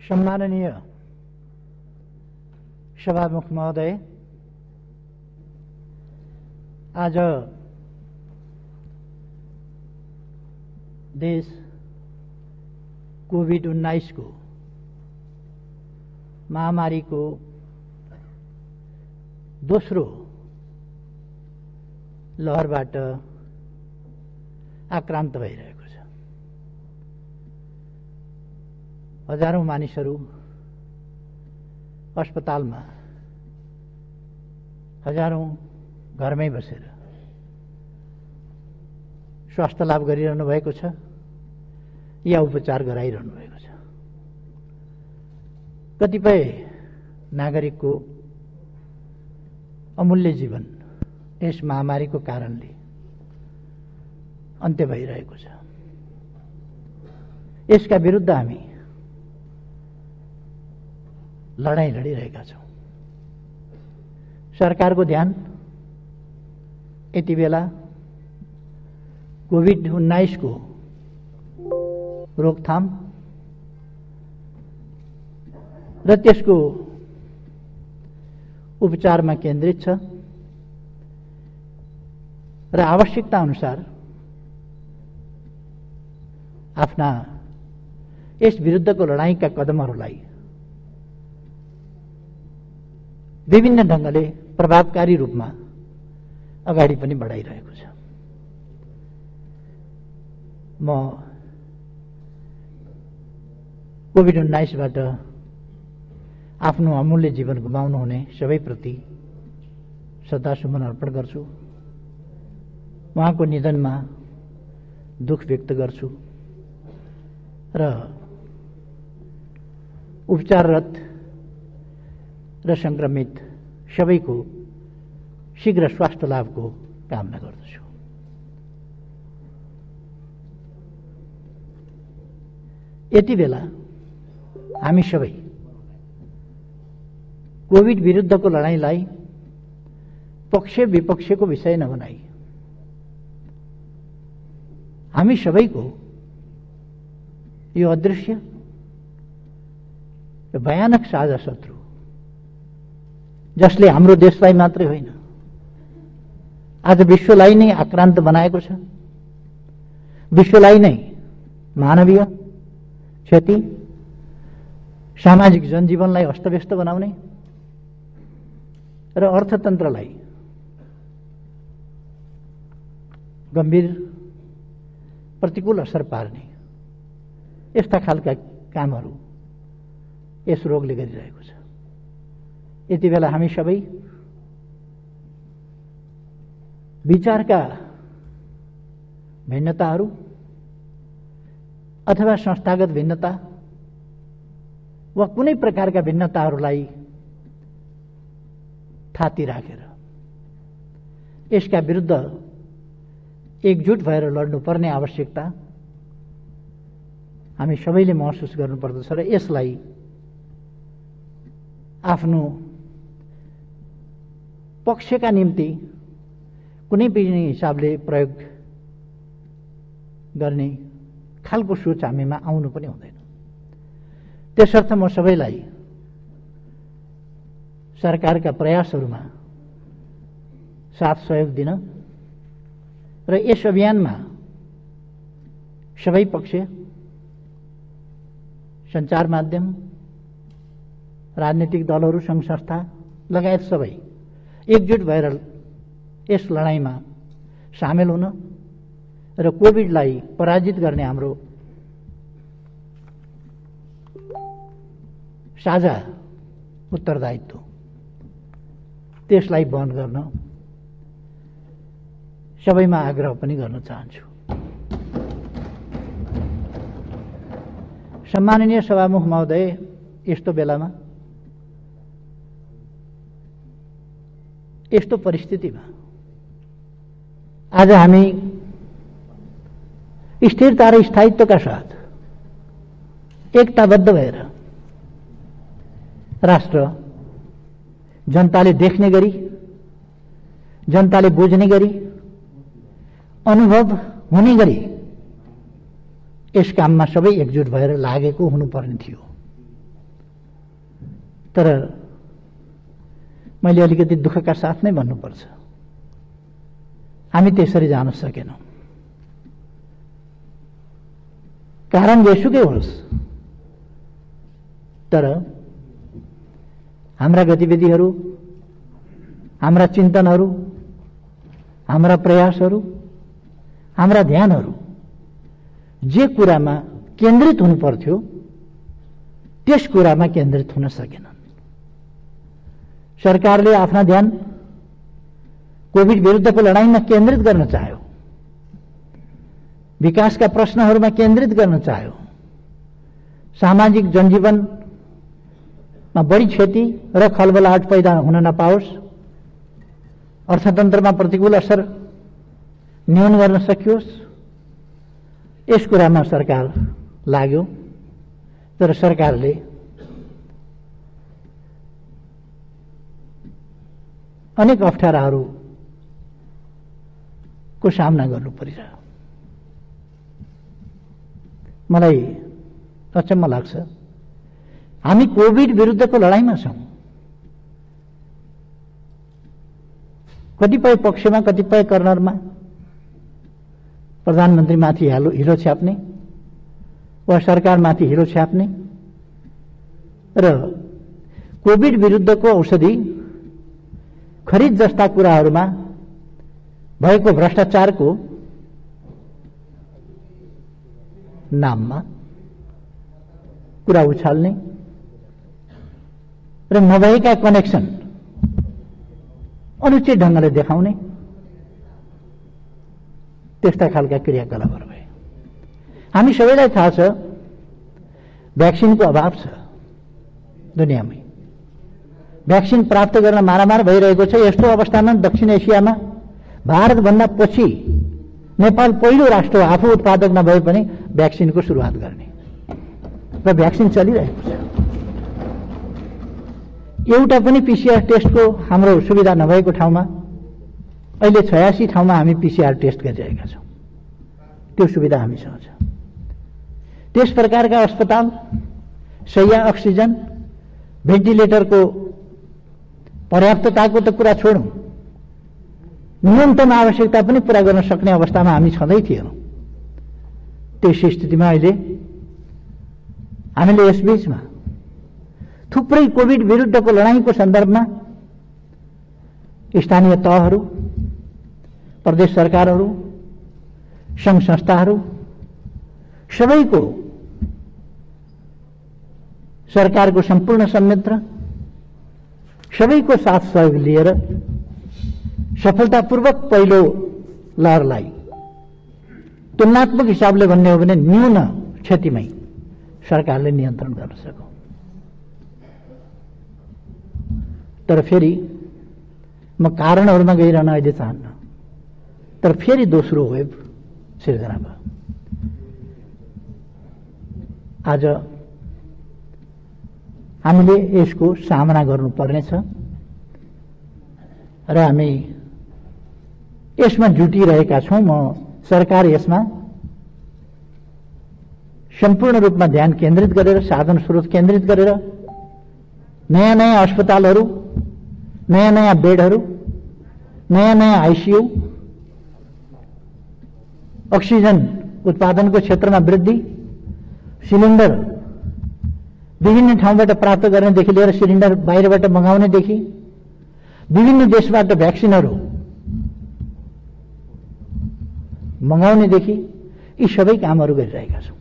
सम्माननीय सभामुख महोदय, आज देश कोभिड-19 को महामारी को दोस्रो लहरबाट आक्रान्त भइरहेको छ। हजारौं मानिसहरू अस्पतालमा, हजारौं घरमै बसेर स्वास्थ्य लाभ गरिरहनु भएको छ या उपचार गराइरहनु भएको छ। कतिपय नागरिकको अमूल्य जीवन यस महामारीको कारणले अन्त्य भइरहेको छ। यसका विरुद्ध हामी लडाईँ लडिरहेका छौं। सरकारको ध्यान यति बेला कोभिड-19 को रोकथाम र त्यसको उपचारमा केन्द्रित छ र आवश्यकता अनुसार आफ्ना यस विरुद्धको लडाईँका कदमहरूलाई विभिन्न ढंगले प्रभावकारी रूपमा अगाडि पनि बढाइरहेको छ। म कोभिड-19बाट आफ्नो अमूल्य जीवन गुमाउनुहुने सबैप्रति श्रद्धासुमन अर्पण गर्छु। उहाँको निधनमा दुख व्यक्त गर्छु र उपचाररत र संक्रमित सबैको शीघ्र स्वास्थ्य लाभको कामना गर्दछु। यति बेला हामी सबै कोभिड विरुद्धको लडाईँलाई पक्ष विपक्षको विषय नबनाई हामी सबैको यो अदृश्य यो भयानक साझा शत्रु, जसले हाम्रो देशलाई मात्रै होइन आज विश्वलाई नै आक्रान्त बनाएको छ, विश्वलाई नै मानवीय क्षति, सामाजिक जनजीवनलाई अस्तव्यस्त बनाउने र अर्थतन्त्रलाई गम्भीर प्रतिकूल असर पार्ने यस्ता खालका कामहरू यस रोगले गरिरहेको छ। यति बेला हामी सबै विचारका भिन्नताहरू अथवा संस्थागत भिन्नता वा कुनै प्रकारका भिन्नताहरूलाई थाती राखेर यसका विरुद्ध एकजुट भएर लड्नुपर्ने आवश्यकता हामी सबैले महसुस गर्नुपर्दछ र यसलाई आफ्नो पक्षका निम्ति कुनै पनि हिसाबले प्रयोग गर्ने खालको सोच हामीमा आउनु पनि हुँदैन। त्यसर्थ म सबैलाई सरकारका प्रयासहरूमा साथ सहयोग दिन र यस अभियानमा सबै पक्ष, सञ्चार माध्यम, राजनीतिक दलहरू, सङ्घ संस्था लगायत सबै एकजुट भएर यस लडाईँमा सामेल हुन र कोभिडलाई पराजित गर्ने हाम्रो साझा उत्तरदायित्व त्यसलाई वहन गर्न सबैमा आग्रह पनि गर्न चाहन्छु। सम्माननीय सभामुख महोदय, यस्तो बेलामा यस्तो परिस्थितिमा आज हामी स्थिरता र स्थायित्वका साथ एकताबद्ध भएर राष्ट्र जनताले देख्ने गरी, जनताले बुझ्ने गरी, अनुभव हुने गरी यस काममा सबै एकजुट भएर लागेको हुनुपर्ने थियो। तर मैले अलिकति दुःखका साथ नै भन्नुपर्छ, हामी त्यसरी जान सकेनौं। कारण जेसुकै होस्, तर हाम्रा गतिविधिहरू, हाम्रा चिन्तनहरू, हाम्रा प्रयासहरू, हाम्रा ध्यानहरू जे कुरामा केन्द्रित हुनु पर्थ्यो त्यस कुरामा केन्द्रित हुन सकेनन्। सरकारले आफ्ना ध्यान कोभिड विरुद्धको लडाईँमा केन्द्रित गर्न चाह्यो, विकासका प्रश्नहरूमा केन्द्रित गर्न चाह्यो, सामाजिक जनजीवनमा बढी क्षति र खलबलाहट पैदा हुन नपाओस्, अर्थतन्त्रमा प्रतिकूल असर न्यून गर्न सकियोस्, यस कुरामा सरकार लाग्यो। तर सरकारले अनेक अप्ठ्याराहरूको सामना गर्नु परिरह्यो। मलाई अचम्म लाग्छ, हामी कोभिड विरुद्धको लडाईँमा छौं। कतिपय पक्षमा, कतिपय कर्नरमा प्रधानमन्त्रीमाथि हिलो छ्याप्ने वा सरकारमाथि हिलो छ्याप्ने र कोभिड विरुद्धको औषधि खरिद जस्ता कुराहरूमा भएको भ्रष्टाचारको नाममा कुरा उछाल्ने र नभएका कनेक्सन अनुचित ढंगले देखाउने, त्यस्ता खालका क्रियाकलापहरू भए। हामी सबैलाई थाहा छ भ्याक्सिनको अभाव छ दुनियाँमै। भ्याक्सिन प्राप्त गर्न मारामार भइरहेको छ। यस्तो अवस्थामा दक्षिण एसियामा भारतभन्दा पछि नेपाल पहिलो राष्ट्र हो आफू उत्पादक नभए पनि भ्याक्सिनको सुरुवात गर्ने, र भ्याक्सिन चलिरहेको छ। एउटा पनि पीसीआर टेस्टको हाम्रो सुविधा नभएको ठाउँमा अहिले 86 ठाउँमा हामी पीसीआर टेस्ट गरिरहेका छौं। त्यो सुविधा हामीसँग छ। त्यस प्रकारका अस्पताल, शैय्या, अक्सिजन, भेन्टिलेटरको पर्याप्तताको त कुरा छोडौं, न्यूनतम आवश्यकता पनि पूरा गर्न सक्ने अवस्थामा हामी छँदै थिएनौं। त्यस स्थितिमा अहिले हामीले यसबीचमा थुप्रै कोभिड विरुद्धको लडाईँको सन्दर्भमा स्थानीय तहहरू, प्रदेश सरकारहरू, संघ संस्थाहरू सबैको सरकारको सम्पूर्ण संयन्त्र सबैको साथ सहयोग लिएर सफलतापूर्वक पहिलो लहरलाई तुलनात्मक हिसाबले भन्ने हो भने न्यून क्षतिमै सरकारले नियन्त्रण गर्न सक्यो। तर फेरि म कारणहरूमा गइरहन अहिले चाहन्न, तर फेरि दोस्रो वेभ सिर्जना भयो। आज हामीले यसको सामना गर्नुपर्नेछ र हामी यसमा जुटिरहेका छौं। म सरकार यसमा सम्पूर्ण रूपमा ध्यान केन्द्रित गरेर, साधन स्रोत केन्द्रित गरेर नयाँ नयाँ अस्पतालहरू, नयाँ नयाँ बेडहरू, नयाँ नयाँ आईसीयू, अक्सिजन उत्पादनको क्षेत्रमा वृद्धि, सिलिन्डर विभिन्न ठाउँबाट प्राप्त गर्नेदेखि लिएर सिलिन्डर बाहिरबाट मगाउनेदेखि, विभिन्न देशबाट भ्याक्सिनहरू मगाउनेदेखि यी सबै कामहरू गरिरहेका छौं।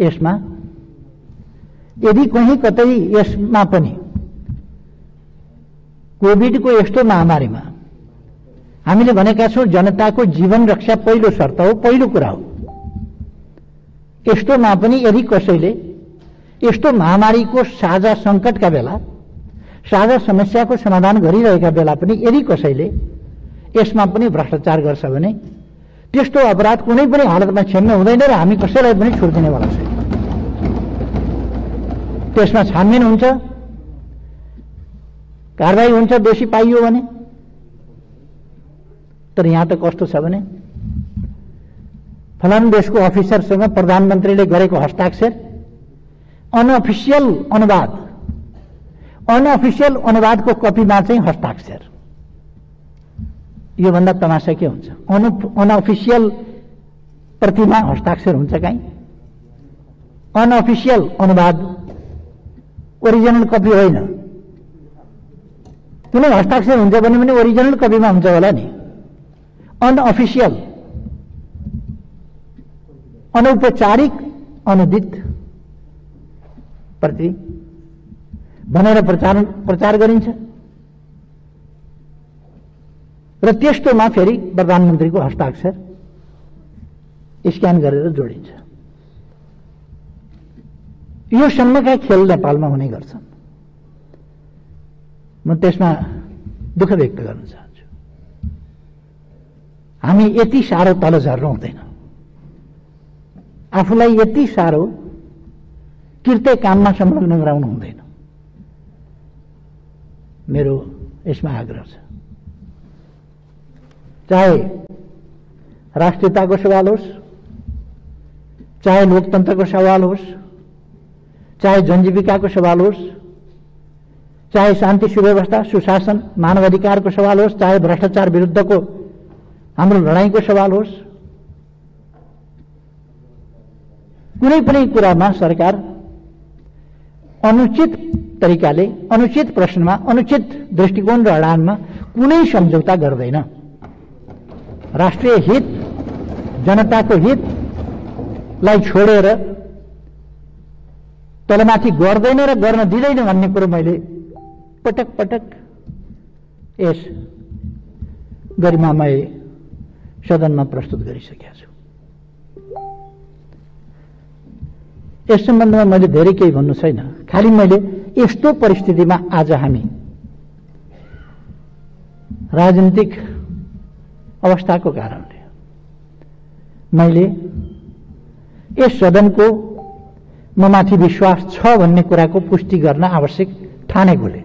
यसमा यदि कहीँ कतै यसमा पनि कोभिडको यस्तो महामारीमा हामीले भनेका छौं जनताको जीवन रक्षा पहिलो शर्त हो, पहिलो कुरा हो। यस्तोमा पनि यदि कसैले यस्तो महामारीको साझा संकटका बेला, साझा समस्याको समाधान गरिरहेका बेला पनि यदि कसैले यसमा पनि भ्रष्टाचार गर्छ भने त्यस्तो अपराध कुनै पनि हालतमा क्षम्य हुँदैन र हामी कसैलाई पनि छुट दिनेवाला छैन। त्यसमा छानबिन हुन्छ, कारबाही हुन्छ दोषी पाइयो भने। तर यहाँ त कस्तो छ भने फलानु देशको अफिसरसँग प्रधानमन्त्रीले गरेको हस्ताक्षर अनअफिसियल अनुवादको कपीमा चाहिँ हस्ताक्षर। यो भन्दा तमासा के हुन्छ? अनअफिसियल प्रतिमा हस्ताक्षर हुन्छ कहीँ? अनअफिसियल अनुवाद ओरिजिनल कपी होइन। कुनै हस्ताक्षर हुन्छ भने पनि ओरिजिनल कपीमा हुन्छ होला नि। अनअफिसियल, अनौपचारिक, अनुदित प्रति भनेर प्रचार गरिन्छ र त्यस्तोमा फेरि प्रधानमन्त्रीको हस्ताक्षर स्क्यान गरेर जोडिन्छ। यो सम्मका खेल नेपालमा हुने गर्छन्। म त्यसमा दुःख व्यक्त गर्न चाहन्छु। हामी यति साह्रो तल झर्नु हुँदैन। आफूलाई यति साह्रो कृत्य काममा संलग्न गराउनु हुँदैन। मेरो यसमा आग्रह छ। चाहे राष्ट्रियताको सवाल होस्, चाहे लोकतन्त्रको सवाल होस्, चाहे जनजीविकाको सवाल होस्, चाहे शान्ति सुव्यवस्था सुशासन मानवाधिकारको सवाल होस्, चाहे भ्रष्टाचार विरुद्धको हाम्रो लडाईँको सवाल होस्, कुनै पनि कुरामा सरकार अनुचित तरिकाले, अनुचित प्रश्नमा, अनुचित दृष्टिकोण र अडानमा कुनै सम्झौता गर्दैन। राष्ट्रिय हित, जनताको हितलाई छोडेर तलमाथि गर्दैन र गर्न दिँदैन भन्ने कुरो मैले पटक पटक यस गरिमामय सदनमा प्रस्तुत गरिसकेका छु। यस सम्बन्धमा मैले धेरै केही भन्नु छैन। खालि मैले यस्तो परिस्थितिमा आज हामी राजनीतिक अवस्थाको कारणले मैले यस सदनको ममाथि विश्वास छ भन्ने कुराको पुष्टि गर्न आवश्यक ठानेकोले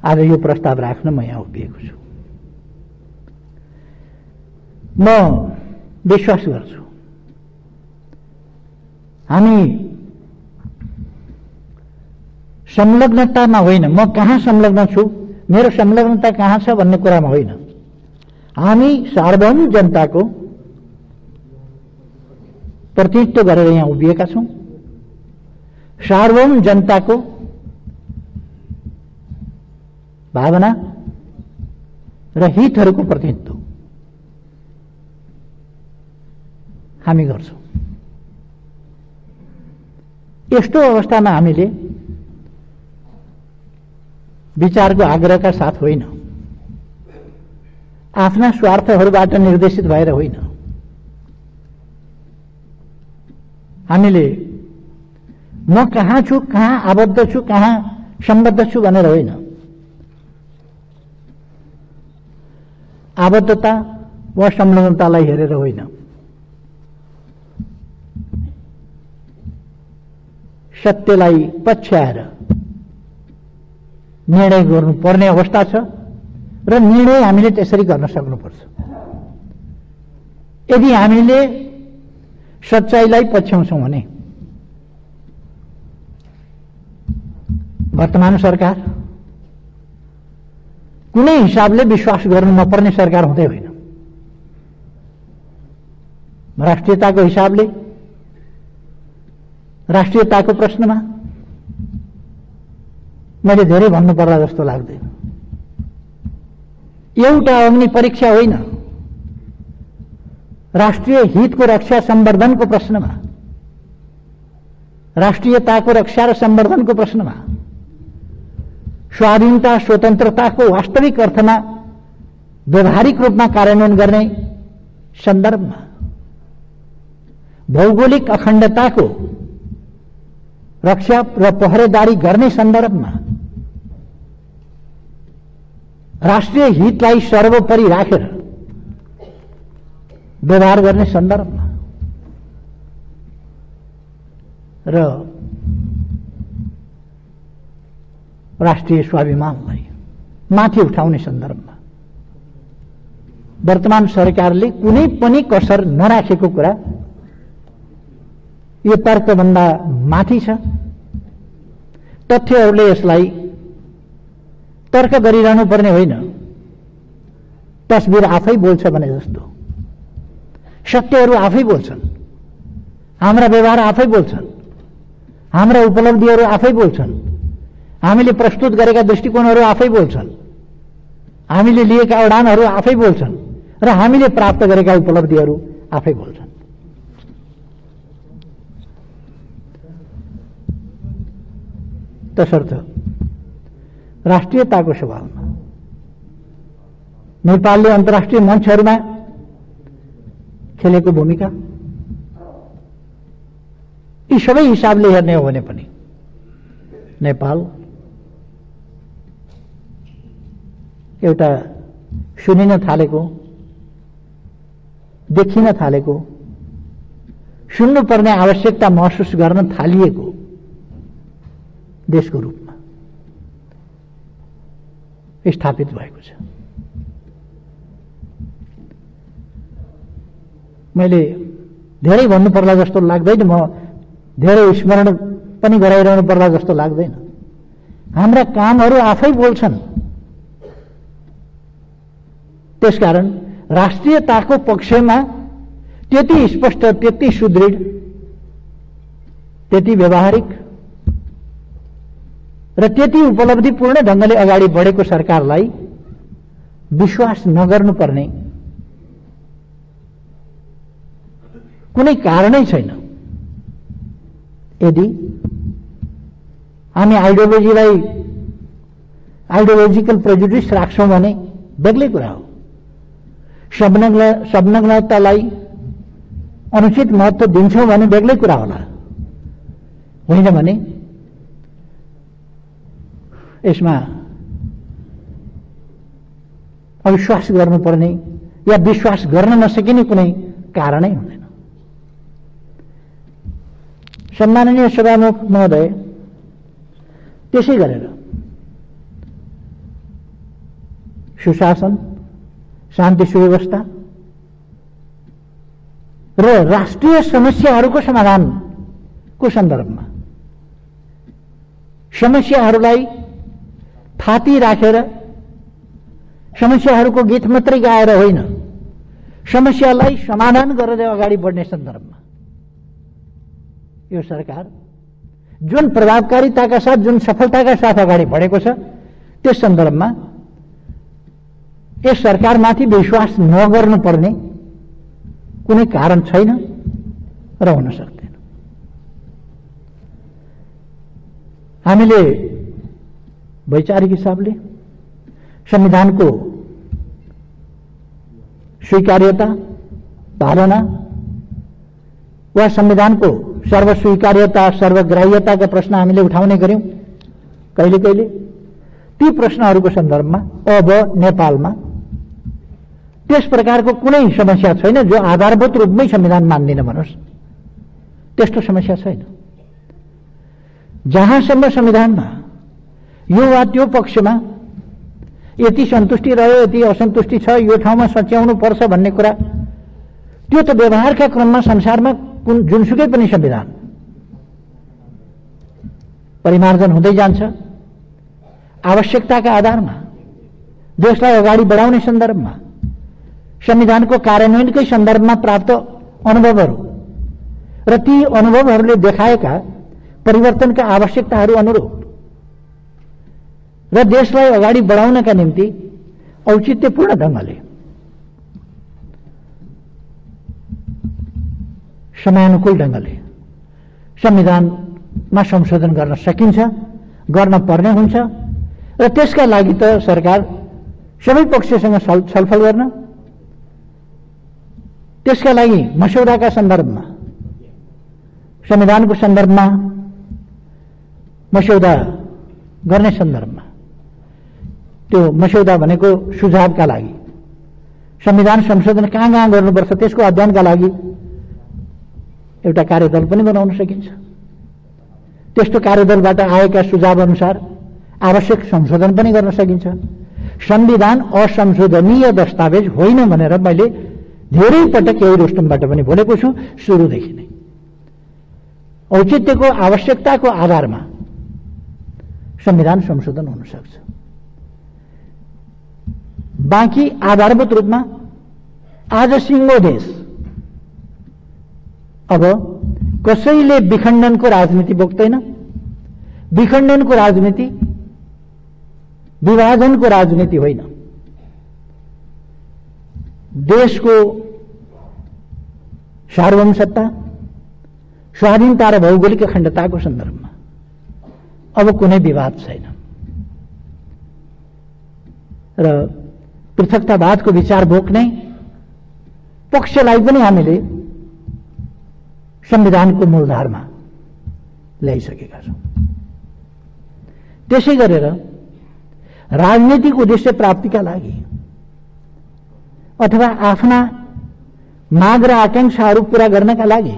आज यो प्रस्ताव राख्न म यहाँ उभिएको छु। म विश्वास गर्छु हामी संलग्नतामा होइन, म कहाँ संलग्न छु, मेरो संलग्नता कहाँ छ भन्ने कुरामा होइन, हामी सार्वभौम जनताको प्रतिनिधित्व गरेर यहाँ उभिएका छौं। सार्वभौम जनताको भावना र हितहरूको प्रतिनिधित्व हामी गर्छौं। यस्तो अवस्थामा हामीले विचारको आग्रहका साथ होइन, आफ्ना स्वार्थहरूबाट निर्देशित भएर होइन, हामीले म कहाँ छु, कहाँ आबद्ध छु, कहाँ सम्बद्ध छु भनेर होइन, आबद्धता वा संलग्नतालाई हेरेर होइन, सत्यलाई पछ्याएर निर्णय गर्नुपर्ने अवस्था छ र निर्णय हामीले त्यसरी गर्न सक्नुपर्छ। यदि हामीले सच्चाइलाई पछ्याउँछौं भने वर्तमान सरकार कुनै हिसाबले विश्वास गर्नु नपर्ने सरकार हुँदै होइन। राष्ट्रियताको हिसाबले, राष्ट्रियताको प्रश्नमा मैले धेरै भन्नु पर्ला जस्तो लाग्दैन। एउटा अग्नि परीक्षा होइन, राष्ट्रिय हितको रक्षा सम्वर्धनको प्रश्नमा, राष्ट्रियताको रक्षा र सम्वर्धनको प्रश्नमा, स्वाधीनता स्वतन्त्रताको वास्तविक अर्थमा व्यवहारिक रूपमा कार्यान्वयन गर्ने सन्दर्भमा, भौगोलिक अखण्डताको रक्षा र पहरेदारी गर्ने सन्दर्भमा, राष्ट्रिय हितलाई सर्वोपरि राखेर व्यवहार गर्ने सन्दर्भमा र राष्ट्रिय स्वाभिमानलाई माथि उठाउने सन्दर्भमा वर्तमान सरकारले कुनै पनि कसर नराखेको कुरा यो तर्कभन्दा माथि छ। तथ्यहरूले यसलाई तर्क गरिरहनु पर्ने होइन, तस्बिर आफै बोल्छ भने जस्तो। सत्यहरू आफै बोल्छन्, हाम्रा व्यवहार आफै बोल्छन्, हाम्रा उपलब्धिहरू आफै बोल्छन्, हामीले प्रस्तुत गरेका दृष्टिकोणहरू आफै बोल्छन्, हामीले लिएका उडानहरू आफै बोल्छन् र हामीले प्राप्त गरेका उपलब्धिहरू आफै बोल्छन्। तसर्थ राष्ट्रियताको सवालमा नेपालले अन्तर्राष्ट्रिय मञ्चहरूमा खेलेको भूमिका, यी सबै हिसाबले हेर्ने हो भने पनि नेपाल एउटा सुनिन थालेको, देखिन थालेको, सुन्नुपर्ने आवश्यकता महसुस गर्न थालिएको देशको रूपमा स्थापित भएको छ। मैले धेरै भन्नु पर्ला जस्तो लाग्दैन, म धेरै स्मरण पनि गराइरहनु पर्ला जस्तो लाग्दैन। हाम्रा कामहरू आफै बोल्छन्। त्यसकारण राष्ट्रियताको पक्षमा त्यति स्पष्ट, त्यति सुदृढ, त्यति व्यवहारिक र त्यति उपलब्धिपूर्ण ढंगले अगाडि बढेको सरकारलाई विश्वास नगर्नुपर्ने कुनै कारणै छैन। यदि हामी आइडियोलोजिकल प्रेजुडिस राख्छौं भने बेग्लै कुरा हो। संलग्नतालाई अनुचित महत्व दिन्छौं भने बेग्लै कुरा होला, होइन भने यसमा अविश्वास गर्नुपर्ने या विश्वास गर्न नसकिने कुनै कारणै हुँदैन। सम्माननीय सभामुख महोदय, त्यसै गरेर सुशासन, शान्ति सुव्यवस्था र राष्ट्रिय समस्याहरूको समाधानको सन्दर्भमा समस्याहरूलाई थाती राखेर समस्याहरूको गीत मात्रै गाएर होइन, समस्यालाई समाधान गरेर अगाडि बढ्ने सन्दर्भमा यो सरकार जुन प्रभावकारिताका साथ, जुन सफलताका साथ अगाडि बढेको छ, त्यस सन्दर्भमा यस सरकारमाथि विश्वास नगर्नुपर्ने कुनै कारण छैन र हुन सक्दैन। हामीले वैचारिक हिसाबले संविधानको स्वीकार्यता, धारणा वा संविधानको सर्वस्वीकार्यता, सर्वग्राह्यताका प्रश्न हामीले उठाउने गर्यौं कहिले कहिले। ती प्रश्नहरूको सन्दर्भमा अब नेपालमा त्यस प्रकारको कुनै समस्या छैन जो आधारभूत रूपमै संविधान मान्दिन भनोस्, त्यस्तो समस्या छैन। जहाँसम्म संविधानमा यो वा त्यो पक्षमा यति सन्तुष्टि रह्यो, यति असन्तुष्टि छ, यो ठाउँमा सच्याउनु पर्छ भन्ने कुरा, त्यो त व्यवहारका क्रममा संसारमा जुनसुकै पनि संविधान परिमार्जन हुँदै जान्छ। आवश्यकताका आधारमा देशलाई अगाडि बढाउने सन्दर्भमा संविधानको कार्यान्वयनकै सन्दर्भमा प्राप्त अनुभवहरू र ती अनुभवहरूले देखाएका परिवर्तनका आवश्यकताहरू अनुरूप र देशलाई अगाडि बढाउनका निम्ति औचित्यपूर्ण ढंगले समयानुकूल ढंगले संविधानमा संशोधन गर्न सकिन्छ, गर्न पर्ने हुन्छ र त्यसका लागि त सरकार सबै पक्षसँग छलफल गर्न, त्यसका लागि मस्यौदाका सन्दर्भमा, संविधानको सन्दर्भमा मस्यौदा गर्ने सन्दर्भमा, त्यो मस्यौदा भनेको सुझावका लागि, संविधान संशोधन कहाँ गर्नुपर्छ त्यसको अध्ययनका लागि एउटा कार्यदल पनि बनाउन सकिन्छ। त्यस्तो कार्यदलबाट आएका सुझाव अनुसार आवश्यक संशोधन पनि गर्न सकिन्छ। संविधान असंशोधनीय दस्तावेज होइन भनेर मैले धेरै पटक यही रोस्टमबाट पनि बोलेको छु सुरुदेखि नै। औचित्यको आवश्यकताको आधारमा संविधान संशोधन हुन सक्छ। बाँकी आधारभूत रूपमा आज सिङ्गो देश अब कसैले विखण्डनको राजनीति बोक्दैन। विखण्डनको राजनीति विभाजनको राजनीति होइन। देशको सार्वभौमसत्ता, स्वाधीनता र भौगोलिक अखण्डताको सन्दर्भमा अब कुनै विवाद छैन र पृथकतावादको विचार बोक्ने पक्षलाई पनि हामीले संविधानको मूलधारमा ल्याइसकेका छौं। त्यसै गरेर राजनीतिक उद्देश्य प्राप्तिका लागि अथवा आफ्ना माग र आकांक्षाहरू पूरा गर्नका लागि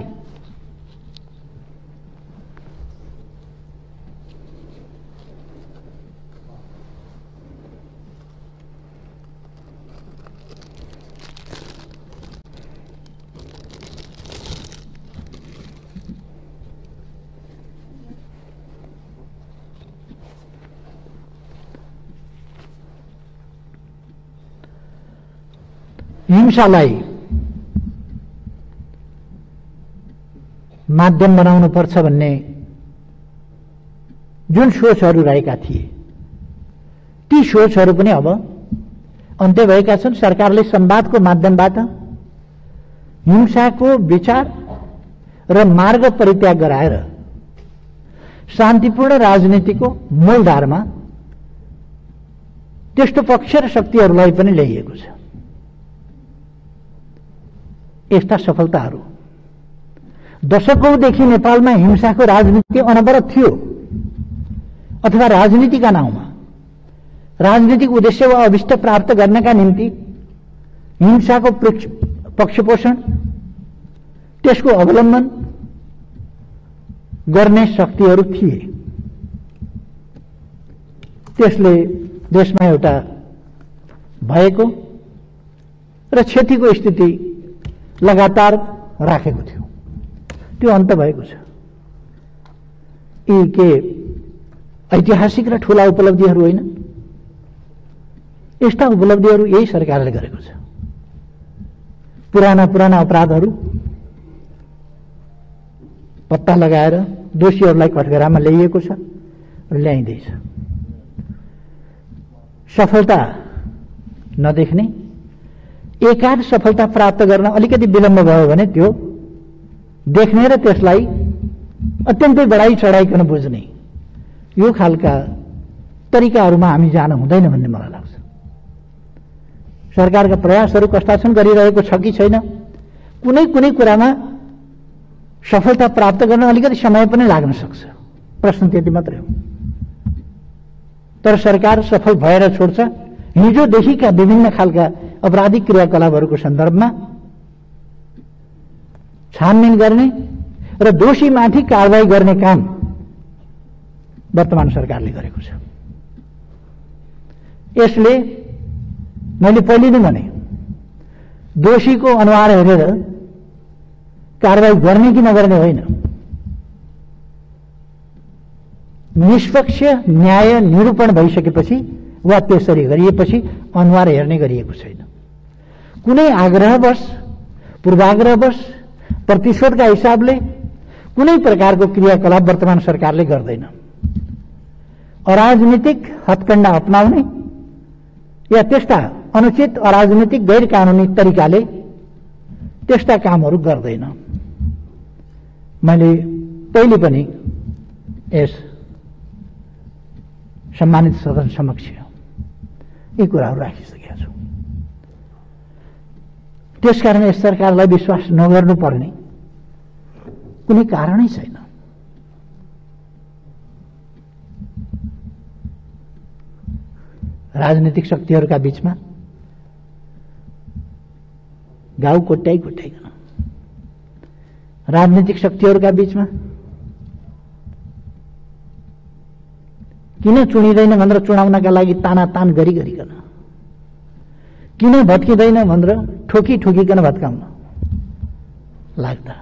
हिंसालाई माध्यम बनाउनु पर्छ भन्ने जुन सोचहरू रहेका थिए ती सोचहरू पनि अब अन्त्य भएका छन्। सरकारले संवादको माध्यमबाट हिंसाको विचार र मार्ग परित्याग गराएर शान्तिपूर्ण राजनीतिको मूलधारमा त्यस्तो पक्ष र शक्तिहरूलाई पनि ल्याइएको छ। यस्ता सफलताहरू दशकौंदेखि नेपालमा हिंसाको राजनीति अनवरत थियो अथवा राजनीतिका नाउँमा राजनीतिक उद्देश्य वा अभिष्ट प्राप्त गर्नका निम्ति हिंसाको पक्षपोषण त्यसको अवलम्बन गर्ने शक्तिहरू थिए। त्यसले देशमा एउटा भएको र क्षतिको स्थिति लगातार राखेको थियो। त्यो अन्त भएको छ। यी के ऐतिहासिक र ठूला उपलब्धिहरू होइन, यस्ता उपलब्धिहरू यही सरकारले गरेको छ। पुराना अपराधहरू पत्ता लगाएर दोषीहरूलाई कठघरामा ल्याइएको छ र ल्याइँदैछ। सफलता नदेख्ने एकाध सफलता प्राप्त गर्न अलिकति विलम्ब भयो भने त्यो देख्ने र त्यसलाई अत्यन्तै बढाई चढाइकन बुझ्ने यो खालका तरिकाहरूमा हामी जान हुँदैन भन्ने मलाई लाग्छ। सरकारका प्रयासहरू कस्ता छन्, गरिरहेको छ कि छैन, कुनै कुनै कुरामा सफलता प्राप्त गर्न अलिकति समय पनि लाग्न सक्छ। प्रश्न त्यति मात्रै हो। तर सरकार सफल भएर छोड्छ। हिजोदेखिका विभिन्न खालका अपराधिक क्रियाकलापहरूको सन्दर्भमा छानबिन गर्ने र दोषीमाथि कारबाही गर्ने काम वर्तमान सरकारले गरेको छ। यसले मैले पहिले नै भने दोषीको अनुहार हेरेर कारबाही गर्ने कि नगर्ने होइन, निष्पक्ष न्याय निरूपण भइसकेपछि वा त्यसरी गरिएपछि अनुहार हेर्ने गरिएको छैन। कुनै आग्रहवश, पूर्वाग्रहवश, प्रतिशोधका हिसाबले कुनै प्रकारको क्रियाकलाप वर्तमान सरकारले गर्दैन। अराजनीतिक हत्कण्डा अपनाउने या त्यस्ता अनुचित अराजनीतिक गैर कानूनी तरिकाले त्यस्ता कामहरू गर्दैन। मैले पहिले पनि यस सम्मानित सदन समक्ष यी कुराहरू राखिसकेका छु। त्यसकारण यस सरकारलाई विश्वास नगर्नुपर्ने कुनै कारणै छैन। राजनीतिक शक्तिहरूका बीचमा गाउँ कोट्याइकन राजनीतिक शक्तिहरूका बीचमा किन चुनिँदैन भनेर चुनाउनका लागि तानातान गरिकन, किन भत्किँदैन भनेर ठोकिकन भत्काउन लाग्दा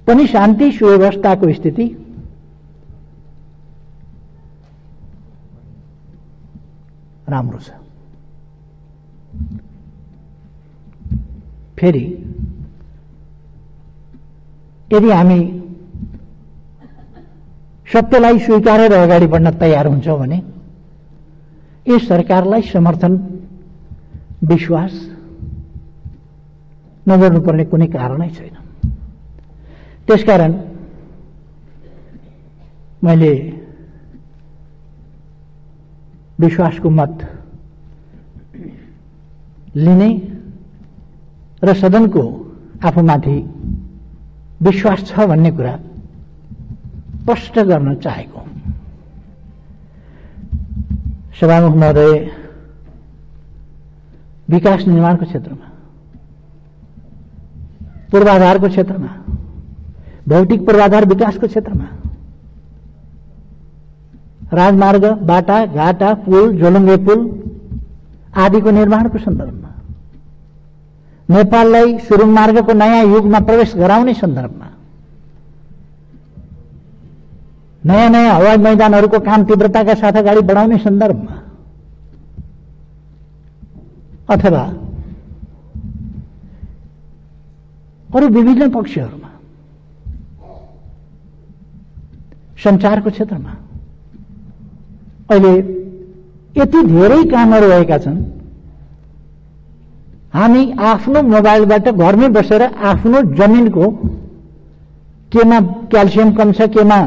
पनि शान्ति सुव्यवस्थाको स्थिति राम्रो छ। फेरि यदि हामी सत्यलाई स्वीकारेर अगाडि बढ्न तयार हुन्छौं भने यस सरकारलाई समर्थन विश्वास नगर्नुपर्ने कुनै कारणै छैन। त्यसकारण मैले विश्वासको मत लिने र सदनको आफूमाथि विश्वास छ भन्ने कुरा स्पष्ट गर्न चाहेको। सभामुख महोदय, विकास निर्माणको क्षेत्रमा, पूर्वाधारको क्षेत्रमा, भौतिक पूर्वाधार विकासको क्षेत्रमा, राजमार्ग, बाटा, घाटा, पुल, जोलुङ्गे पुल आदिको निर्माणको सन्दर्भमा, नेपाललाई सुरुङ मार्गको नयाँ युगमा प्रवेश गराउने सन्दर्भमा, नयाँ नयाँ हवाई मैदानहरूको काम तीव्रताका साथ अगाडि बढाउने सन्दर्भमा अथवा अरू विभिन्न पक्षहरूमा, सञ्चारको क्षेत्रमा अहिले यति धेरै कामहरू भएका छन्। हामी आफ्नो मोबाइलबाट घरमै बसेर आफ्नो जमिनको केमा क्याल्सियम कम छ, केमा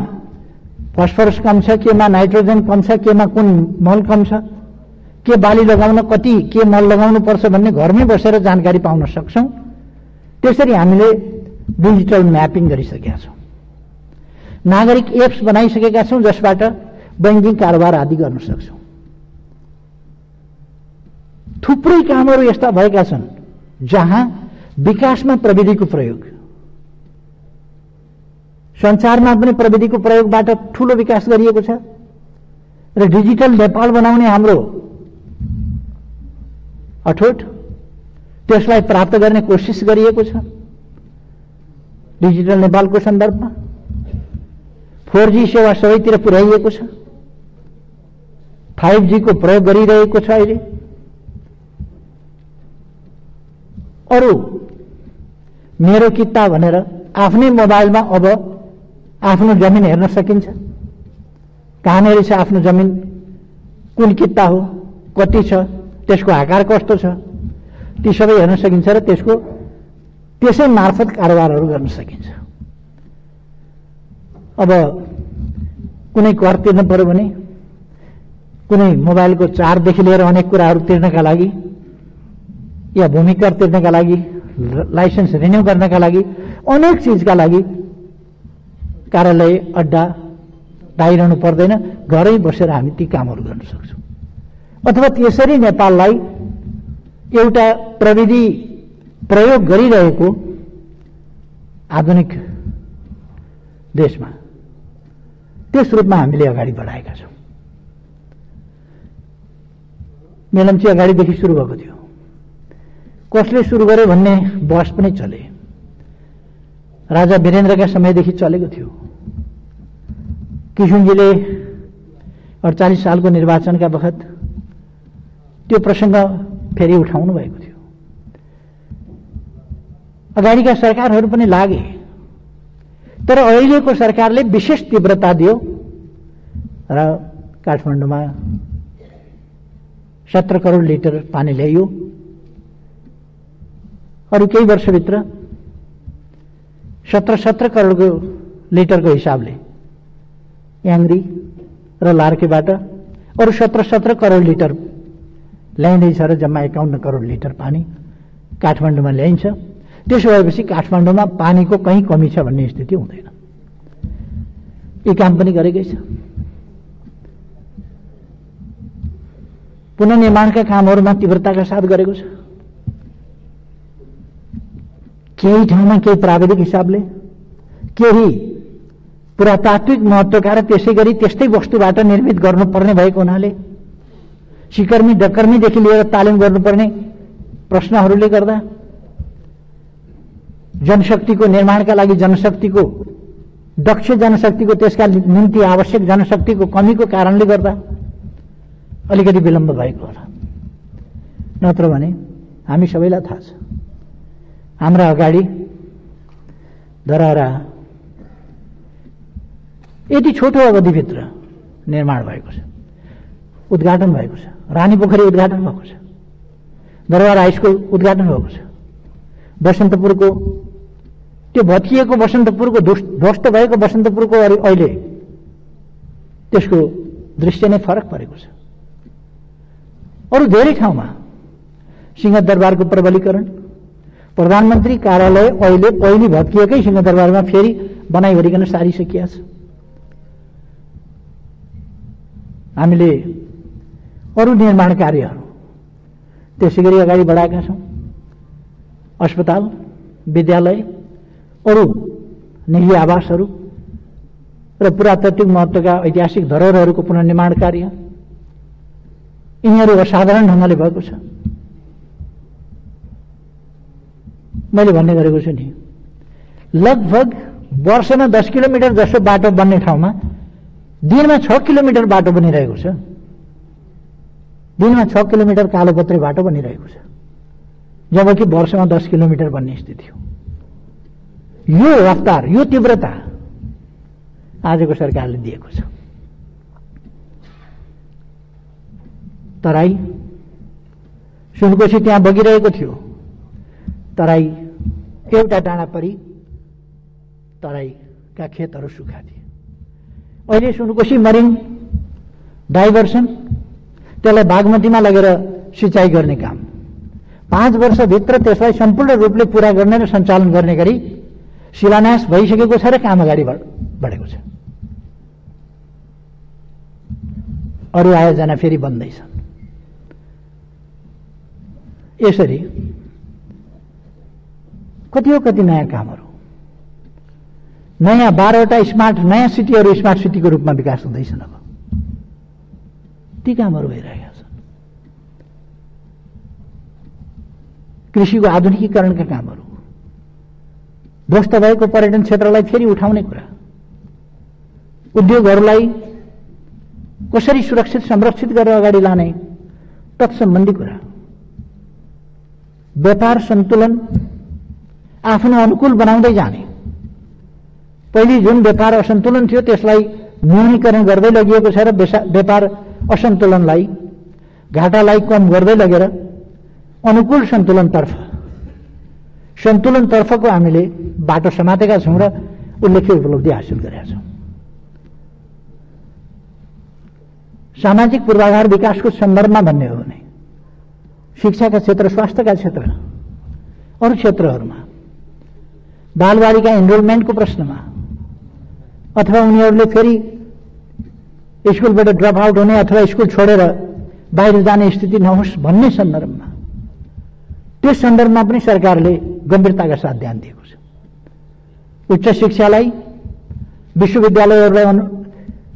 फस्फरस कम छ, केमा नाइट्रोजन कम छ, केमा कुन मल कम छ, के बाली लगाउन कति के मल लगाउनु पर्छ भन्ने घरमै बसेर जानकारी पाउन सक्छौं। त्यसरी हामीले डिजिटल म्यापिङ गरिसकेका छौं। नागरिक एप्स बनाइसकेका छौं जसबाट बैंकिङ कारोबार आदि गर्न सक्छौं। थुप्रै कामहरू यस्ता भएका छन् जहाँ विकासमा प्रविधिको प्रयोग, सञ्चारमा पनि प्रविधिको प्रयोगबाट ठूलो विकास गरिएको छ र डिजिटल नेपाल बनाउने हाम्रो अठोट त्यसलाई प्राप्त गर्ने कोसिस गरिएको छ। डिजिटल नेपालको सन्दर्भमा 4G सेवा सबैतिर पुर्याइएको छ, 5G को प्रयोग गरिरहेको छ। अहिले अरू मेरो किता भनेर आफ्नै मोबाइलमा अब आफ्नो जमिन हेर्न सकिन्छ। कहाँनिर छ आफ्नो जमिन, कुन किता हो, कति छ, त्यसको आकार कस्तो छ, ती सबै हेर्न सकिन्छ र त्यसको त्यसै मार्फत कारोबारहरू गर्न सकिन्छ। अब कुनै कर तिर्नु पर्यो भने कुनै मोबाइलको चार्जदेखि लिएर अनेक कुराहरू तिर्नका लागि या भूमि कर तिर्नका लागि, लाइसेन्स रिन्यू गर्नका लागि, अनेक चीजका लागि कार्यालय अड्डा धाइरहनु पर्दैन। घरै बसेर हामी ती कामहरू गर्न सक्छौं। अथवा त्यसरी नेपाललाई एउटा प्रविधि प्रयोग गरिरहेको आधुनिक देशमा त्यस रूपमा हामीले अगाडि बढाएका छौं। मेलम्ची अगाडिदेखि सुरु भएको थियो। कसले सुरु गर्यो भन्ने बहस पनि चले। राजा वीरेन्द्रका समयदेखि चलेको थियो। किशुनजीले 48 सालको निर्वाचनका बखत त्यो प्रसंग फेरि उठाउनु भएको थियो। अगाडिका सरकारहरू पनि लागे, तर अहिलेको सरकारले विशेष तीव्रता दियो र काठमाडौँमा 17 करोड लिटर पानी ल्याइयो। अरू केही वर्षभित्र 17 करोड लिटरको हिसाबले याङ्ग्री र लार्केबाट अरू 17 करोड लिटर ल्याइँदैछ र जम्मा 51 करोड लिटर पानी काठमाडौँमा ल्याइन्छ। त्यसो भएपछि काठमाडौँमा पानीको कहीँ कमी छ भन्ने स्थिति हुँदैन। यी काम पनि गरेकै छ। पुनर्निर्माणका कामहरूमा तीव्रताका साथ गरेको छ। केही ठाउँमा केही प्राविधिक हिसाबले, केही पुरातात्विक महत्त्वका र त्यसै गरी त्यस्तै वस्तुबाट निर्मित गर्नुपर्ने भएको हुनाले सिकर्मी डकर्मीदेखि लिएर तालिम गर्नुपर्ने प्रश्नहरूले गर्दा जनशक्तिको निर्माणका लागि जनशक्तिको दक्ष जनशक्तिको त्यसका निम्ति आवश्यक जनशक्तिको कमीको कारणले गर्दा अलिकति विलम्ब भएको होला। नत्र भने हामी सबैलाई थाहा छ हाम्रा अगाडि धरहरा यति छोटो अवधिभित्र निर्माण भएको छ, उद्घाटन भएको छ। रानीपोखरी उद्घाटन भएको छ, दरबार हाई स्कुल उद्घाटन भएको छ, बसन्तपुरको त्यो भत्किएको बसन्तपुरको ध्वस्त भएको बसन्तपुरको अहिले त्यसको दृश्य नै फरक परेको छ। अरू धेरै ठाउँमा सिंहदरबारको प्रबलीकरण, प्रधानमन्त्री कार्यालय अहिले पहिले भत्किएकै सिंहदरबारमा फेरि बनाइवरिकन सारिसकिया छ। हामीले अरू निर्माण कार्यहरू त्यसै गरी अगाडि बढाएका छौँ। अस्पताल, विद्यालय, अरू निजी आवासहरू र पुरातात्विक महत्त्वका ऐतिहासिक धरोहरहरूको पुनर्निर्माण कार्य यिनीहरू असाधारण ढङ्गले भएको छ। मैले भन्ने गरेको छु नि, लगभग वर्षमा 10 किलोमिटर जसो बाटो बन्ने ठाउँमा दिनमा 6 किलोमिटर बाटो बनिरहेको छ। दिनमा 6 किलोमिटर कालोपत्रे बाटो बनिरहेको छ, जबकि वर्षमा 10 किलोमिटर बन्ने स्थिति हो। यो रफ्तार, यो तीव्रता आजको सरकारले दिएको छ। तराई सुनकोशी त्यहाँ बगिरहेको थियो, तराई एउटा डाँडा परि तराईका खेतहरू सुक्खा थिए। अहिले सुनकोशी मरिन डाइभर्सन, त्यसलाई बागमतीमा लगेर सिंचाइ गर्ने काम 5 वर्षभित्र त्यसलाई सम्पूर्ण रूपले पूरा गर्ने र सञ्चालन गर्ने गरी शिलान्यास भइसकेको छ र काम अगाडि बढेको छ। अरू आयोजना फेरि बन्दैछन्। यसरी कति नयाँ कामहरू, नयाँ 12वटा स्मार्ट नयाँ सिटीहरू स्मार्ट सिटीको रूपमा विकास हुँदैछन्। अब ती कामहरू भइरहेका छन्। कृषिको आधुनिकीकरणका कामहरू, ध्वस्त भएको पर्यटन क्षेत्रलाई फेरि उठाउने कुरा, उद्योगहरूलाई कसरी सुरक्षित संरक्षित गरेर अगाडि लाने तत्सम्बन्धी कुरा, व्यापार सन्तुलन आफ्नो अनुकूल बनाउँदै जाने। पहिले जुन व्यापार असन्तुलन थियो त्यसलाई न्यूनीकरण गर्दै लगिएको छ र व्यापार असन्तुलनलाई, घाटालाई कम गर्दै लगेर अनुकूल सन्तुलनतर्फको हामीले बाटो समातेका छौँ र उल्लेख्य उपलब्धि हासिल गरेका छौँ। सामाजिक पूर्वाधार विकासको सन्दर्भमा भन्ने हो भने शिक्षाका क्षेत्र, स्वास्थ्यका क्षेत्र, अरू क्षेत्रहरूमा, बालबालिका इनरोलमेन्टको प्रश्नमा अथवा उनीहरूले फेरि स्कुलबाट ड्रप आउट हुने अथवा स्कुल छोडेर बाहिर जाने स्थिति नहोस् भन्ने सन्दर्भमा, त्यस सन्दर्भमा पनि सरकारले गम्भीरताका साथ ध्यान दिएको छ। उच्च शिक्षालाई, विश्वविद्यालयहरूलाई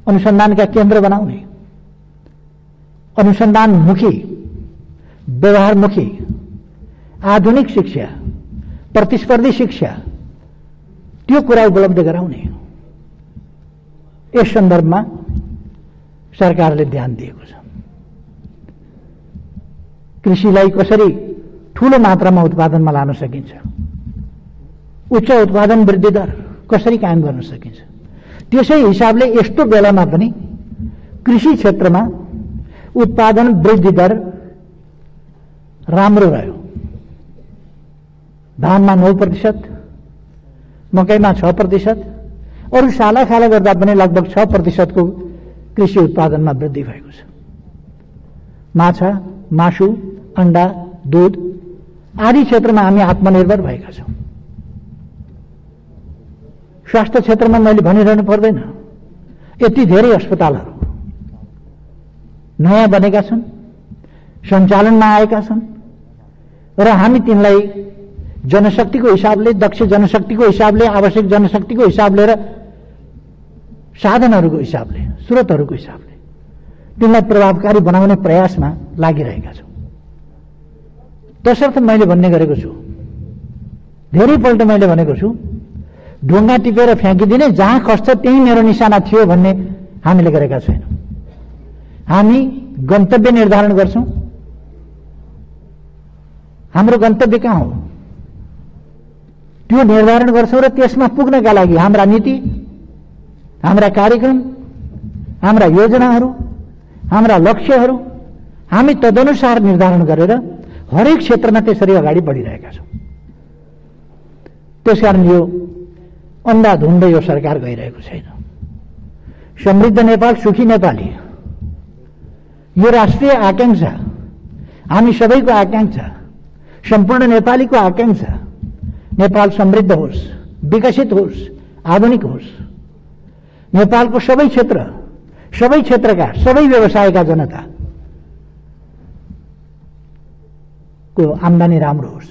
अनुसन्धानका केन्द्र बनाउने, अनुसन्धानमुखी, व्यवहारमुखी, आधुनिक शिक्षा, प्रतिस्पर्धी शिक्षा, त्यो कुरा उपलब्ध गराउने, यस सन्दर्भमा सरकारले ध्यान दिएको छ। कृषिलाई कसरी ठूलो मात्रामा उत्पादनमा लान सकिन्छ, उच्च उत्पादन वृद्धि दर कसरी कायम गर्न सकिन्छ, त्यसै हिसाबले यस्तो बेलामा पनि कृषि क्षेत्रमा उत्पादन वृद्धि दर राम्रो रह्यो। धानमा 9%, मकैमा 6%, अरू साला खाला गर्दा पनि लगभग 6% को कृषि उत्पादनमा वृद्धि भएको छ। माछा, मासु, अंडा, दूध आदि क्षेत्रमा हामी आत्मनिर्भर भएका छौँ। स्वास्थ्य क्षेत्रमा मैले भनिरहनु पर्दैन, यति धेरै अस्पतालहरू नयाँ बनेका छन्, सञ्चालनमा आएका छन् र हामी तिनलाई जनशक्तिको हिसाबले, दक्ष जनशक्तिको हिसाबले, आवश्यक जनशक्तिको हिसाबले र साधनहरूको हिसाबले, स्रोतहरूको हिसाबले तिनलाई प्रभावकारी बनाउने प्रयासमा लागिरहेका छौँ। तसर्थ मैले भन्ने गरेको छु, धेरैपल्ट मैले भनेको छु, ढुङ्गा टिपेर फ्याँकिदिने, जहाँ खस्छ त्यही मेरो निशाना थियो भन्ने हामीले गरेका छैनौँ। हामी गन्तव्य निर्धारण गर्छौं। हाम्रो गन्तव्य कहाँ हो त्यो निर्धारण गर्छौं र त्यसमा पुग्नका लागि हाम्रा नीति, हाम्रा कार्यक्रम, हाम्रा योजनाहरू, हाम्रा लक्ष्यहरू हामी तदनुसार निर्धारण गरेर हरेक क्षेत्रमा त्यसरी अगाडि बढिरहेका छौं। त्यसकारण यो अन्धाधुन्द यो सरकार गइरहेको छैन। समृद्ध नेपाल, सुखी नेपाली यो राष्ट्रिय आकांक्षा, हामी सबैको आकांक्षा, सम्पूर्ण नेपालीको आकांक्षा। नेपाल समृद्ध होस्, विकसित होस्, आधुनिक होस्। नेपालको सबै क्षेत्रका सबै व्यवसायका जनता को आम्दानी राम्रो होस्,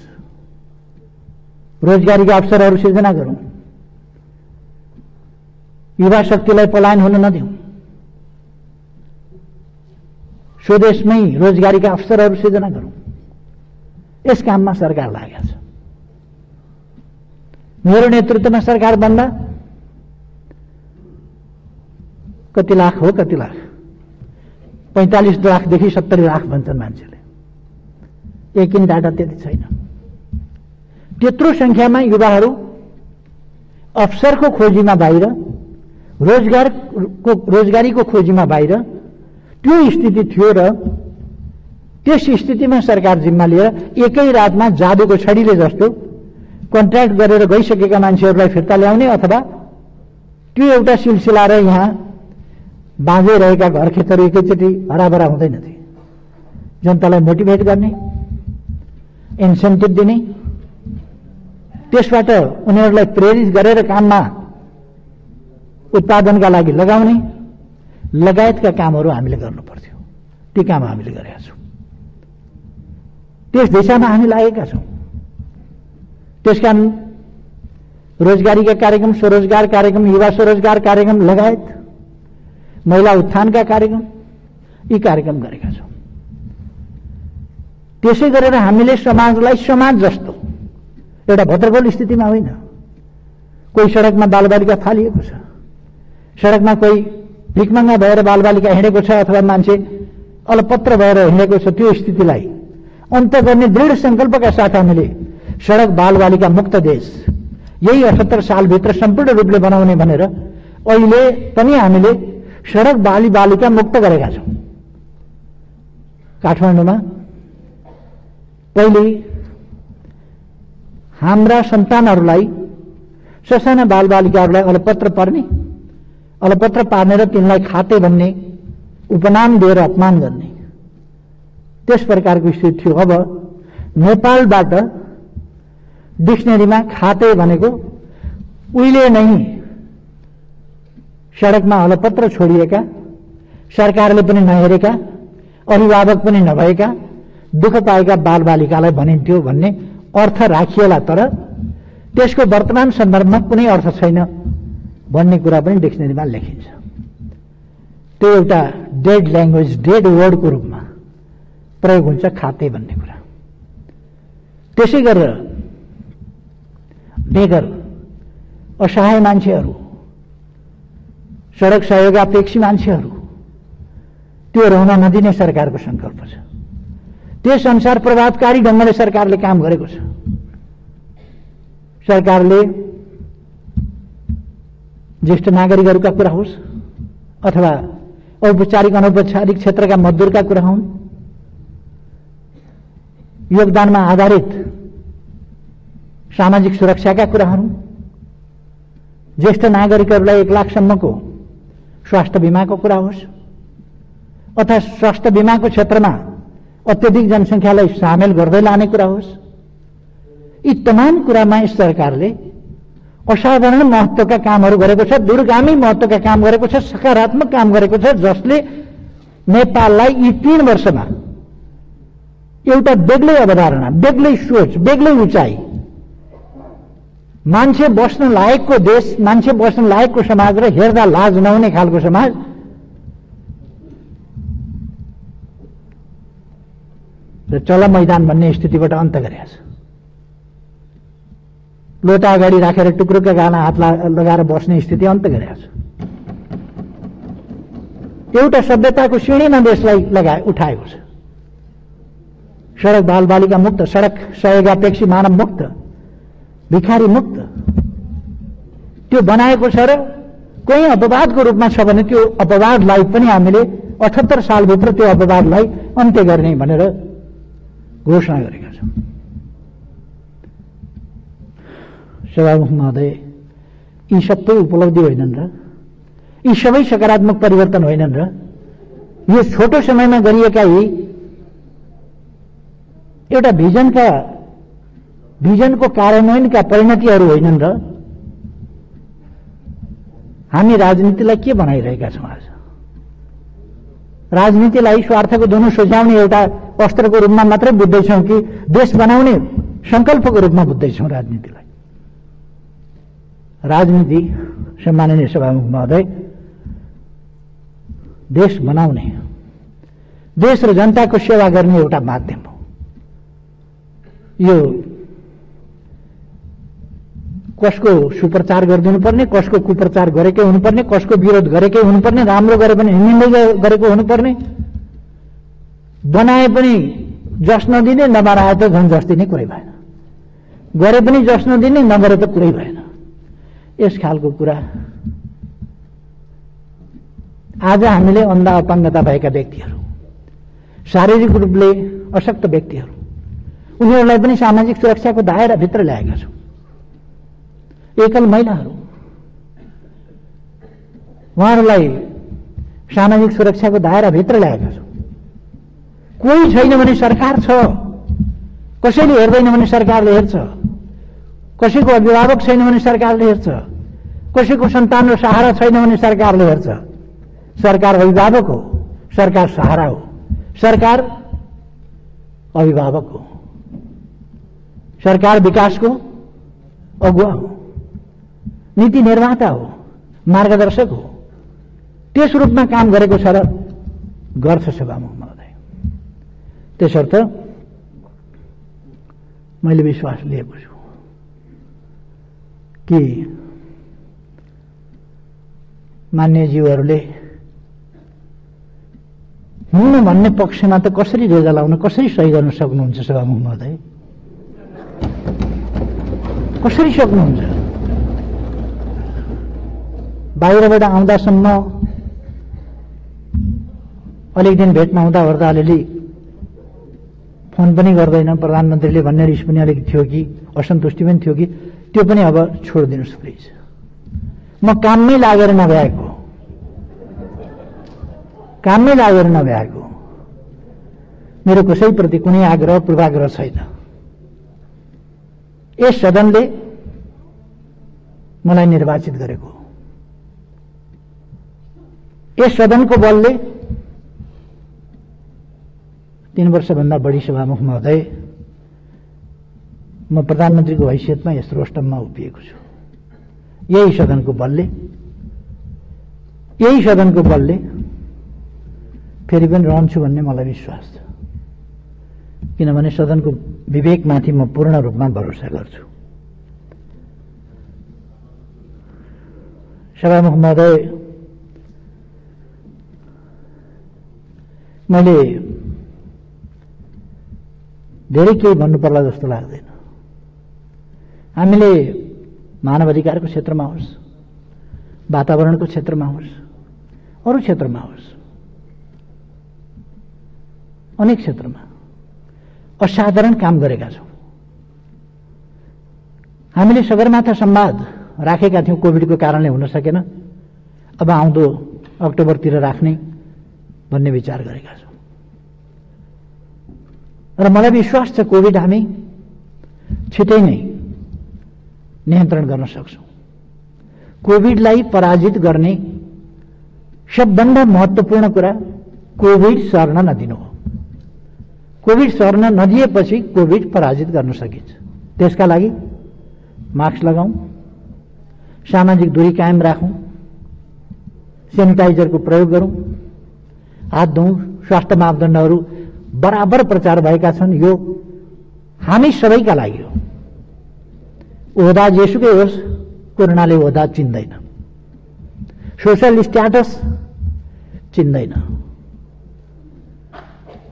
रोजगारीका अवसरहरू सिर्जना गरौं, युवा शक्तिलाई पलायन हुन नदिउँ, स्वदेशमै रोजगारीका अवसरहरू सिर्जना गरौं। यस काममा सरकार लागेको छ। मेरो नेतृत्वमा सरकार बन्दा कति लाख हो, कति लाख, 45 लाखदेखि 70 लाख भन्छन् मान्छेले। एकिन डाटा त्यति छैन। त्यत्रो संख्यामा युवाहरू अवसरको खोजीमा बाहिर, रोजगारीको खोजीमा बाहिर, त्यो स्थिति थियो र त्यस स्थितिमा सरकार जिम्मा लिएर एकै रातमा जादुको छडीले जस्तो कन्ट्र्याक्ट गरेर गइसकेका मान्छेहरूलाई फिर्ता ल्याउने अथवा त्यो एउटा सिलसिला र यहाँ बाँझै रहेका घरखेतहरू एकैचोटि हराभरा हुँदैनथे। जनतालाई मोटिभेट गर्ने, इन्सेन्टिभ दिने, त्यसबाट उनीहरूलाई प्रेरित गरेर काममा उत्पादनका लागि लगाउने लगायतका कामहरू हामीले गर्नु पर्थ्यो। ती काम हामीले गरेका छौं। त्यस दिशामा हामी लागेका छौं। त्यसकारण रोजगारीका कार्यक्रम, स्वरोजगार कार्यक्रम, युवा स्वरोजगार कार्यक्रम लगायत महिला उत्थानका कार्यक्रम, यी कार्यक्रम गरेका छौं। त्यसै गरेर हामीले समाजलाई समाज जस्तो एउटा भद्रगोल स्थितिमा होइन। कोही सडकमा बालबालिका फालिएको छ, सडकमा कोही भिखमंगा भएर बालबालिका हिँडेको छ अथवा मान्छे अलपत्र भएर हिँडेको छ, त्यो स्थितिलाई अन्त गर्ने दृढ संकल्पका साथ हामीले सडक बालबालिका मुक्त देश यही 78 सालभित्र सम्पूर्ण रूपले बनाउने भनेर अहिले पनि हामीले सडक बालिका मुक्त गरेका छौं। काठमाडौँमा पहिले हाम्रा सन्तानहरूलाई, ससाना बालबालिकाहरूलाई अलपत्र पार्ने र तिनलाई खाते भन्ने उपनाम दिएर अपमान गर्ने, त्यस प्रकारको स्थिति थियो। अब नेपालबाट डिक्सनरीमा खाते भनेको उहिले नै सडकमा अलपत्र छोडिएका, सरकारले पनि नहेरेका, अभिभावक पनि नभएका, दुःख पाएका बालबालिकालाई भनिन्थ्यो भन्ने अर्थ राखिएला, तर त्यसको वर्तमान सन्दर्भमा कुनै अर्थ छैन भन्ने कुरा पनि डिक्सनरीमा लेखिन्छ। त्यो एउटा डेड ल्याङ्ग्वेज, डेड वर्डको रूपमा प्रयोग हुन्छ खाते भन्ने कुरा। त्यसै गरेर बेगर, असहाय मान्छेहरू, सडक सहयोगापेक्षी मान्छेहरू, त्यो रहन नदिने सरकारको संकल्प छ। त्यस अनुसार प्रभावकारी ढंगले सरकारले काम गरेको छ। सरकारले ज्येष्ठ नागरिकहरूका कुरा होस् अथवा औपचारिक अनौपचारिक क्षेत्रका मजदुरका कुरा हुन्, योगदानमा आधारित सामाजिक सुरक्षाका कुराहरू, ज्येष्ठ नागरिकहरूलाई 1 लाखसम्मको स्वास्थ्य बीमाको कुरा होस् अथवा स्वास्थ्य बीमाको क्षेत्रमा अत्यधिक जनसंख्यालाई सामेल गर्दै लाने कुरा होस्, यी तमाम कुरामा यस सरकारले असाधारण महत्त्वका कामहरू गरेको छ, दूरगामी महत्त्वका काम गरेको छ, सकारात्मक काम गरेको छ, जसले नेपाललाई यी 3 वर्षमा एउटा बेग्लै अवधारणा, बेग्लै सोच, बेग्लै उचाइ, मान्छे बस्न लायकको देश, मान्छे बस्न लायकको समाज र हेर्दा लाज नहुने खालको समाज र चल मैदान भन्ने स्थितिबाट अन्त गरेको छ। लोटा अगाडि राखेर टुक्रोका गाना हात लगाएर बस्ने स्थिति अन्त गरेका छ। एउटा सभ्यताको श्रेणीमा देशलाई उठाएको छ। सडक बालबालिका मुक्त, सडक सहयोगापेक्षी मानव मुक्त, भिखारी मुक्त त्यो बनाएको छ र कोही अपवादको रूपमा छ भने त्यो अपवादलाई पनि हामीले 78 सालभित्र त्यो अपवादलाई अन्त्य गर्ने भनेर घोषणा गरेका छौँ। सभामुख महोदय, यी सबै उपलब्धि होइनन् र यी सबै सकारात्मक परिवर्तन होइनन् र यो छोटो समयमा गरिएका यी एउटा भिजनको कार्यान्वयनका परिणतिहरू होइनन् र हामी राजनीतिलाई के बनाइरहेका छौँ? आज राजनीतिलाई स्वार्थको धुनो सोझ्याउने एउटा अस्त्रको रूपमा मात्रै बुझ्दैछौँ कि देश बनाउने संकल्पको रूपमा बुझ्दैछौँ राजनीतिलाई? राजनीति, सम्माननीय सभामुख महोदय, देश बनाउने, देश र जनताको सेवा गर्ने एउटा माध्यम हो। यो कसको सुप्रचार गरिदिनु पर्ने, कसको कुप्रचार गरेकै हुनुपर्ने, कसको विरोध गरेकै हुनुपर्ने, राम्रो गरे पनि निन्दै गरेको हुनुपर्ने, बनाए पनि जस नदिने, नबनाए त झन् जस दिने कुरै भएन, गरे पनि जस नदिने, नगरे त कुरै भएन। यस खालको कुरा आज हामीले अन्धा अपाङ्गता भएका व्यक्तिहरू, शारीरिक रूपले अशक्त व्यक्तिहरू, उनीहरूलाई पनि सामाजिक सुरक्षाको दायराभित्र ल्याएका छौँ। एकल महिलाहरू, उहाँहरूलाई सामाजिक सुरक्षाको दायराभित्र ल्याएका छौँ। कोही छैन भने सरकार छ, कसैले हेर्दैन भने सरकारले हेर्छ, कसैको अभिभावक छैन भने सरकारले हेर्छ, कसैको सन्तान र सहारा छैन भने सरकारले हेर्छ। सरकार अभिभावक हो, सरकार सहारा हो, सरकार अभिभावक हो, सरकार विकासको अगुवा हो, नीति निर्माता हो, मार्गदर्शक हो। त्यस रूपमा काम गरेको छ र गर्छ सभामुख महोदय। त्यसर्थ मैले विश्वास लिएको छु कि मान्यज्यूहरूले हुन भन्ने पक्षमा त कसरी रेजा लाउन, कसरी सही गर्न सक्नुहुन्छ सभामुख महोदय? कसरी सक्नुहुन्छ? बाहिरबाट आउँदासम्म अलिक दिन भेटमा हुँदा ओर्दा अलिअलि फोन पनि गर्दैन, प्रधानमन्त्रीले भन्ने रिस पनि अलिक थियो कि असन्तुष्टि पनि थियो कि त्यो पनि अब छोडिदिनुहोस् प्लिज। म काममै लागेर नभ्याएको, मेरो कसैप्रति कुनै आग्रह पूर्वाग्रह छैन। यस सदनले मलाई निर्वाचित गरेको, यस सदनको बलले 3 वर्षभन्दा बढी सभामुख महोदय म प्रधानमन्त्रीको हैसियतमा यस्तो स्टममा उभिएको छु। यही सदनको बलले फेरि पनि रहन्छु भन्ने मलाई विश्वास छ, किनभने सदनको विवेकमाथि म पूर्ण रूपमा भरोसा गर्छु। सभामुख महोदय, मैले धेरै केही भन्नु पर्ला जस्तो लाग्दैन। हामीले मानव अधिकारको क्षेत्रमा होस्, वातावरणको क्षेत्रमा होस्, अरू क्षेत्रमा होस्, अनेक क्षेत्रमा असाधारण काम गरेका छौँ। हामीले सगरमाथा संवाद राखेका थियौँ, कोभिडको कारणले हुन सकेन। अब आउँदो अक्टोबरतिर राख्ने भन्ने विचार गरेका छौँ र मलाई विश्वास छ कोभिड हामी छिटै नै नियन्त्रण गर्न सक्छौँ। कोभिडलाई पराजित गर्ने सबभन्दा महत्त्वपूर्ण कुरा कोभिड सर्न नदिनु हो। कोभिड सर्न नदिएपछि कोभिड पराजित गर्न सकिन्छ। त्यसका लागि मास्क लगाऊं, सामाजिक दूरी कायम राखौं, सेनिटाइजरको प्रयोग गरौं, हात धौं, स्वास्थ्य मापदण्डहरू बराबर प्रचार भएका छन्। यो हामी सबैका लागि हो। ओहदा जेसुकै होस्, कोरोनाले ओहदा चिन्दैन, सोशल स्ट्याटस चिन्दैन।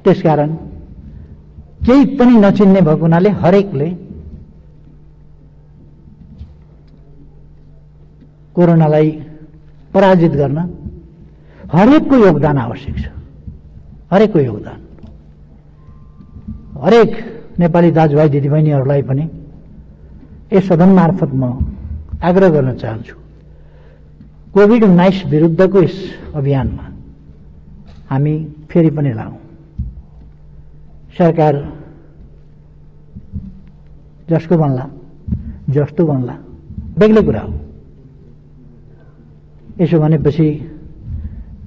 त्यसकारण केही पनि नचिन्ने भएको हुनाले हरेकले कोरोनालाई पराजित गर्न हरेकको योगदान आवश्यक छ। हरेकको योगदान, हरेक नेपाली दाजुभाइ दिदीबहिनीहरूलाई पनि यस सदन मार्फत म आग्रह गर्न चाहन्छु, कोभिड-19 विरुद्धको यस अभियानमा हामी फेरि पनि लागौं। सरकार जसको बन्ला, जस्तो बन्ला, बेग्लै कुरा हो। यसो भनेपछि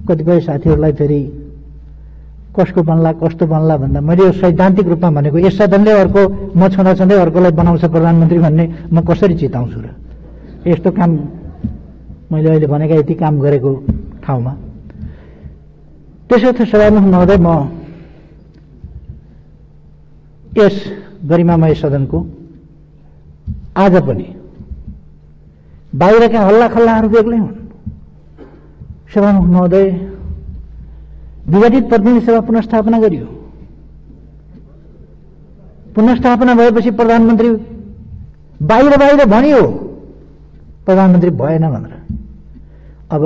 कतिपय साथीहरूलाई फेरि कसको बन्ला, कस्तो बन्ला भन्दा मैले यो सैद्धान्तिक रूपमा भनेको, यस सदनले अर्को म छँदै अर्कोलाई बनाउँछ प्रधानमन्त्री भन्ने म कसरी चिताउँछु र? यस्तो काम मैले अहिले भनेका यति काम गरेको ठाउँमा। त्यसर्थ सभामुख महोदय, म यस गरिमामय सदनको आज पनि बाहिरका हल्लाखल्लाहरू बेग्लै हुन्। सभामुख महोदय, विघटित प्रतिनिधि सभा पुनर्स्थापना गरियो। पुनर्स्थापना भएपछि प्रधानमन्त्री बाहिर भनियो, प्रधानमन्त्री भएन भनेर। अब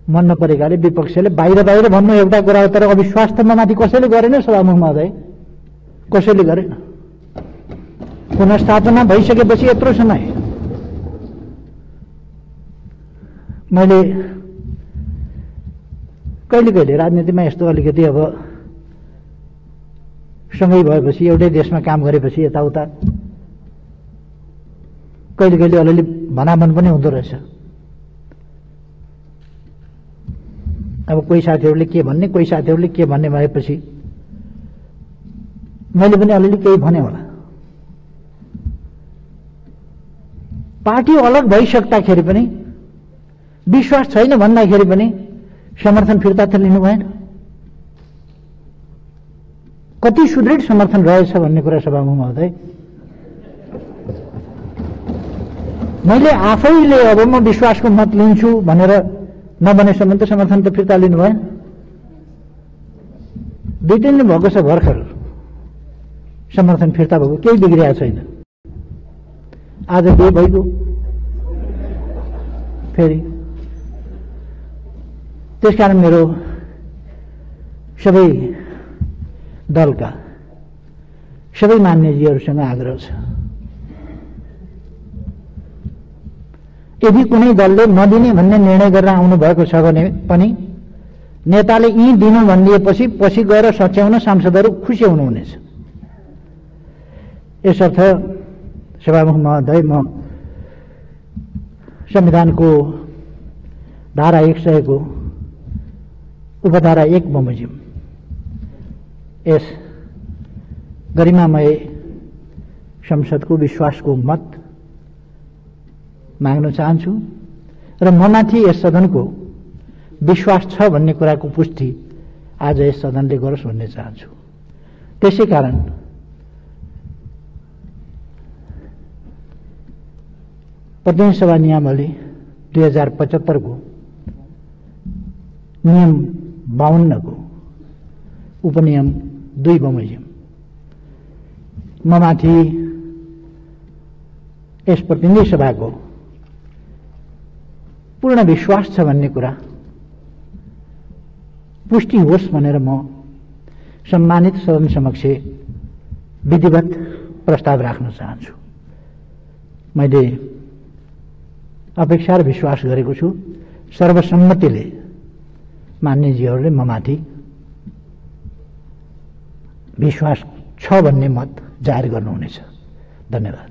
मन नपरेकाले विपक्षले बाहिर भन्नु एउटा कुरा हो, तर अविश्वास त माथि कसैले गरेन सभामुख महोदय, कसैले गरेन। पुनर्स्थापना भइसकेपछि यत्रो समय मैले कहिले राजनीतिमा यस्तो अलिकति अब सँगै भएपछि, एउटै देशमा काम गरेपछि यताउता कहिले अलिअलि भनाभन पनि हुँदो रहेछ। अब कोही साथीहरूले के भन्ने, कोही साथीहरूले के भन्ने भएपछि मैले पनि अलिअलि केही भने होला। पार्टी अलग भइसक्दाखेरि पनि, विश्वास छैन भन्दाखेरि पनि समर्थन फिर्ता त लिनु भएन। कति सुदृढ समर्थन रहेछ भन्ने कुरा सभामुख महोदय, मैले आफैले अब म विश्वासको मत लिन्छु भनेर नभनेसम्म त समर्थन त फिर्ता लिनु भएन। 2 दिन भएको छ भर्खर समर्थन फिर्ता भएको, केही बिग्रिएको छैन। आज के भइगयो फेरि। त्यसकारण मेरो सबै दलका सबै मान्यजीहरूसँग आग्रह छ, यदि कुनै दलले नदिने भन्ने निर्णय गरेर आउनु भएको छ भने पनि नेताले यी दिनु भनिदिएपछि पछि गएर सच्याउन सांसदहरू खुसी हुनुहुनेछ। यसर्थ सभामुख महोदय, म संविधानको धारा 100 को उपधारा 1 बमोजिम यस गरिमामय संसदको विश्वासको मत माग्न चाहन्छु र ममाथि यस सदनको विश्वास छ भन्ने कुराको पुष्टि आज यस सदनले गरोस् भन्ने चाहन्छु। त्यसैकारण प्रतिनिधि सभा नियमावली 2075 को नियम 52 को उपनियम 2 बमोजिम ममाथि यस प्रतिनिधि सभाको पूर्ण विश्वास छ भन्ने कुरा पुष्टि होस् भनेर म सम्मानित सदन समक्ष विधिवत प्रस्ताव राख्न चाहन्छु। मैले अपेक्षा र विश्वास गरेको छु सर्वसम्मतिले मान्यजीहरूले ममाथि विश्वास छ भन्ने मत जाहेर गर्नुहुनेछ। धन्यवाद।